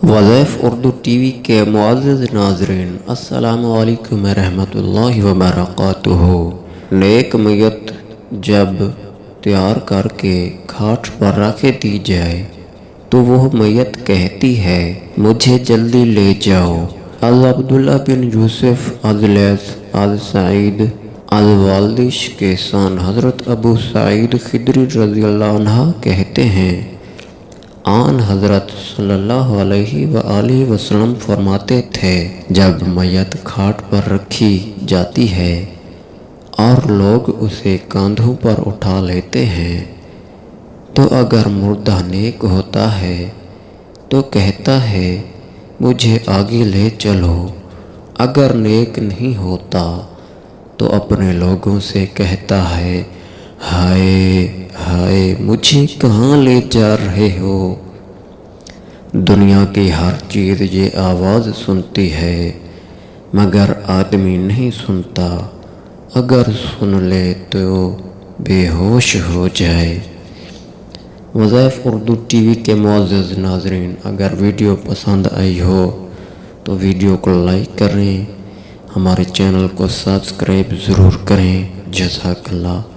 وظائف Urdu T V کے معزز ناظرین، السلام علیکم ورحمۃ اللہ وبرکاتہ۔ نیک میت جب تیار کر کے کھاٹ پر رکھ دی جائے تو وہ میت کہتی ہے مجھے جلدی لے جاؤ۔ از عبداللہ بن یوسف از لیث از سعید از والدش کے سان حضرت ابو سعید خدری رضی اللہ عنہ کہتے ہیں، آن حضرت صلی اللہ علیہ وآلہ وسلم فرماتے تھے، جب میت کھاٹ پر رکھی جاتی ہے اور لوگ اسے کاندھوں پر اٹھا لیتے ہیں تو اگر مردہ نیک ہوتا ہے تو کہتا ہے مجھے آگے لے چلو، اگر نیک نہیں ہوتا تو اپنے لوگوں سے کہتا ہے ہائے ہائے مجھے کہاں لے جا رہے ہو۔ دنیا کی ہر چیز یہ آواز سنتی ہے مگر آدمی نہیں سنتا، اگر سن لے تو بے ہوش ہو جائے۔ وظائف اردو ٹی وی کے معزز ناظرین، اگر ویڈیو پسند آئی ہو تو ویڈیو کو لائک کریں، ہمارے چینل کو سبسکرائب ضرور کریں۔ جزاک اللہ۔